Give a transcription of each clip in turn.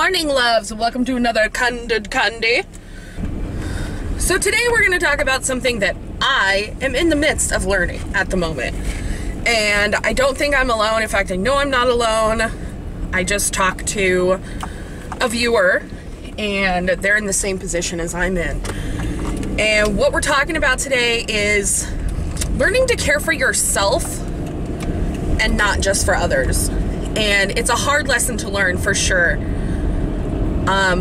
morning, loves. Welcome to another Candid Candy. So today we're going to talk about something that I am in the midst of learning at the moment. And I don't think I'm alone. In fact, I know I'm not alone. I just talked to a viewer and they're in the same position as I'm in. And what we're talking about today is learning to care for yourself and not just for others. And it's a hard lesson to learn for sure.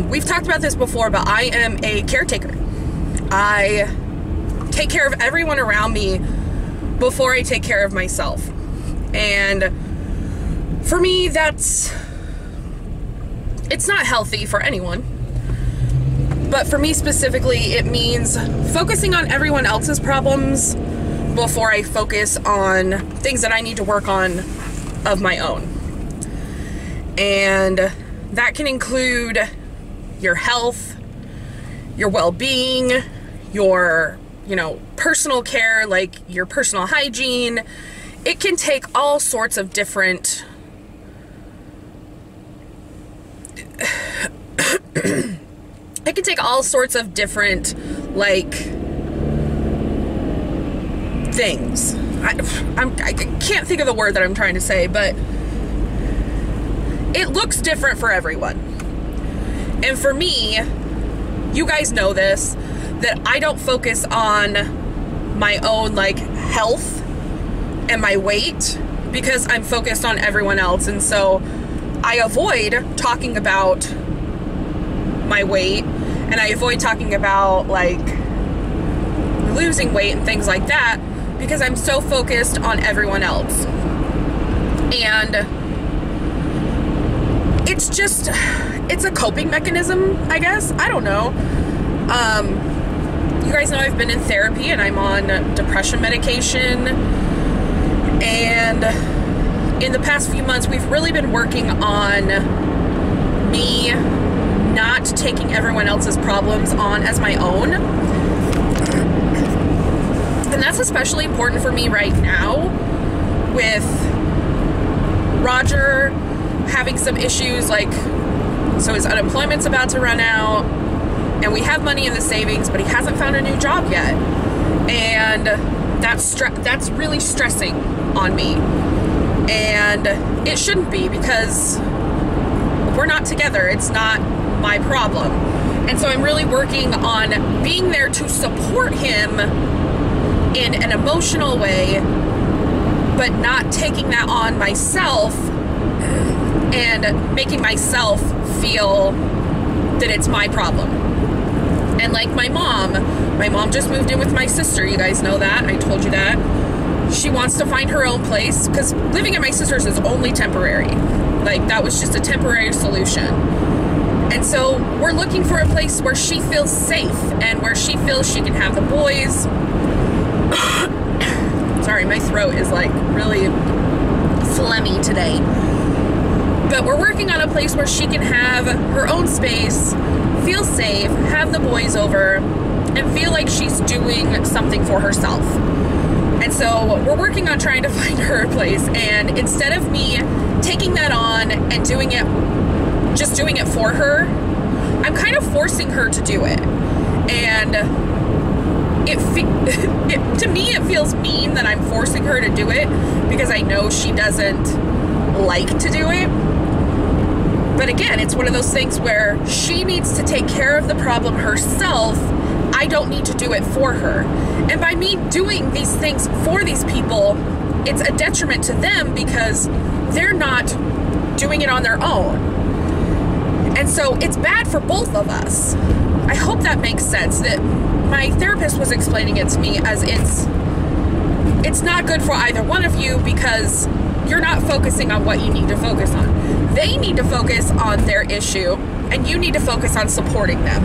We've talked about this before, but I am a caretaker. I take care of everyone around me before I take care of myself. And for me, it's not healthy for anyone. But for me specifically, it means focusing on everyone else's problems before I focus on things that I need to work on of my own. And that can include your health, your well-being, your, personal care, like your personal hygiene. It can take all sorts of different things. I can't think of the word that I'm trying to say, but it looks different for everyone. And for me, you guys know this, that I don't focus on my own health and my weight because I'm focused on everyone else. And so I avoid talking about my weight, and I avoid talking about losing weight and things like that because I'm so focused on everyone else. And it's a coping mechanism, I guess. I don't know. You guys know I've been in therapy and I'm on depression medication. And in the past few months, we've really been working on me not taking everyone else's problems on as my own. And that's especially important for me right now with Roger having some issues, so his unemployment's about to run out, and we have money in the savings, but he hasn't found a new job yet. And that's really stressing on me. And it shouldn't be, because we're not together. It's not my problem. And so I'm really working on being there to support him in an emotional way, but not taking that on myself and making myself feel that it's my problem. And like my mom just moved in with my sister. You guys know that. I told you that. She wants to find her own place because living at my sister's is only temporary. That was just a temporary solution. And so we're looking for a place where she feels safe and where she feels she can have the boys. Sorry, my throat is really phlegmy today. But we're working on a place where she can have her own space, feel safe, have the boys over, and feel like she's doing something for herself. And so we're working on trying to find her a place. And instead of me taking that on and doing it for her, I'm kind of forcing her to do it. And to me, it feels mean that I'm forcing her to do it because I know she doesn't like to do it. But again, it's one of those things where she needs to take care of the problem herself. I don't need to do it for her. And by me doing these things for these people, it's a detriment to them because they're not doing it on their own. And so it's bad for both of us. I hope that makes sense. That my therapist was explaining it to me as it's not good for either one of you because you're not focusing on what you need to focus on. They need to focus on their issue, and you need to focus on supporting them.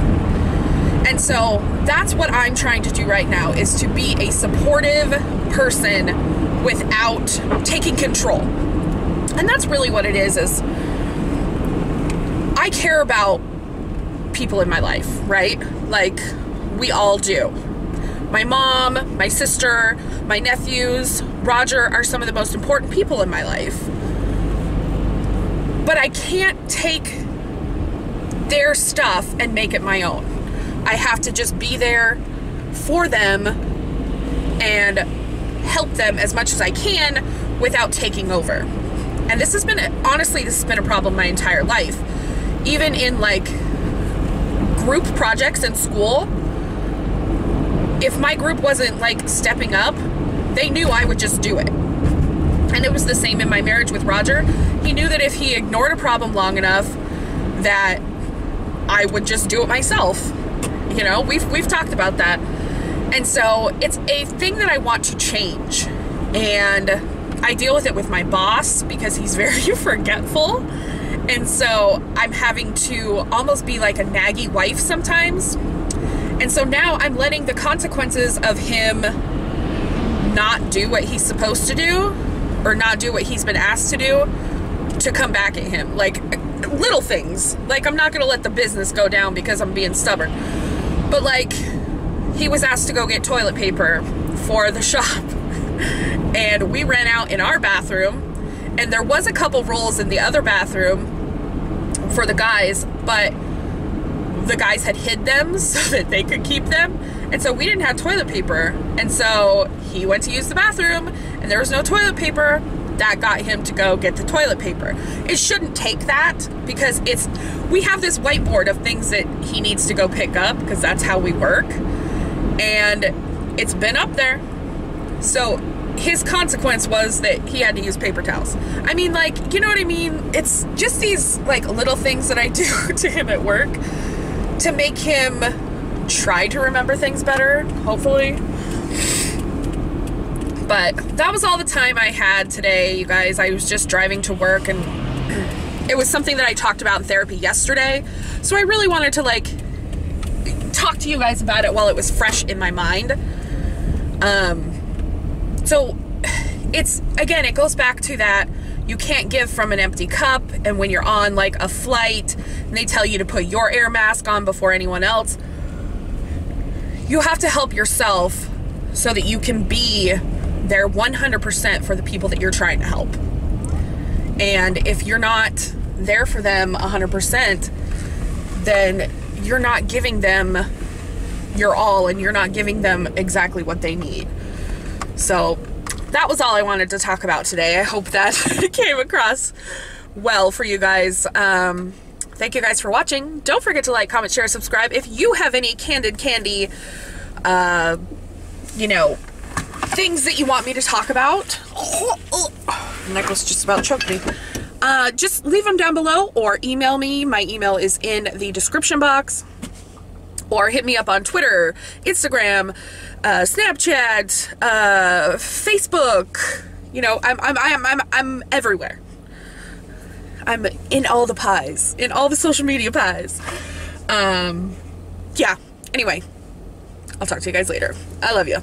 And so that's what I'm trying to do right now, is to be a supportive person without taking control. And that's really what it is I care about people in my life, right? We all do. My mom, my sister, my nephews, Roger are some of the most important people in my life. But I can't take their stuff and make it my own. I have to just be there for them and help them as much as I can without taking over. And this has been, honestly, this has been a problem my entire life. Even in like group projects in school, if my group wasn't like stepping up, they knew I would just do it. And it was the same in my marriage with Roger. He knew that if he ignored a problem long enough, that I would just do it myself. You know, we've talked about that. And so it's a thing that I want to change. And I deal with it with my boss because he's very forgetful. And so I'm having to almost be like a naggy wife sometimes. And so now I'm letting the consequences of him not do what he's supposed to do, or not do what he's been asked to do, to come back at him. Like little things. Like I'm not going to let the business go down because I'm being stubborn. But like, he was asked to go get toilet paper for the shop. And we ran out in our bathroom. And there was a couple rolls in the other bathroom for the guys, but the guys had hid them so that they could keep them. And so we didn't have toilet paper. And so he went to use the bathroom and there was no toilet paper. That got him to go get the toilet paper. It shouldn't take that because we have this whiteboard of things that he needs to go pick up because that's how we work. And it's been up there. So his consequence was that he had to use paper towels. I mean, like, you know what I mean? It's just these like little things that I do to him at work to make him try to remember things better, hopefully. But that was all the time I had today, you guys. I was just driving to work, and it was something that I talked about in therapy yesterday. So I really wanted to like talk to you guys about it while it was fresh in my mind. So it's, again, it goes back to that you can't give from an empty cup. And when you're on like a flight and they tell you to put your air mask on before anyone else, you have to help yourself so that you can be there 100% for the people that you're trying to help. And if you're not there for them 100%, then you're not giving them your all, and you're not giving them exactly what they need. So that was all I wanted to talk about today. I hope that came across well for you guys. Thank you guys for watching. Don't forget to like, comment, share, subscribe. If you have any Candid Candy, you know, things that you want me to talk about, Nicholas just about choked me. Just leave them down below or email me. My email is in the description box. Or hit me up on Twitter, Instagram, Snapchat, Facebook. You know, I'm everywhere. I'm in all the pies, in all the social media pies. Yeah. Anyway, I'll talk to you guys later. I love you.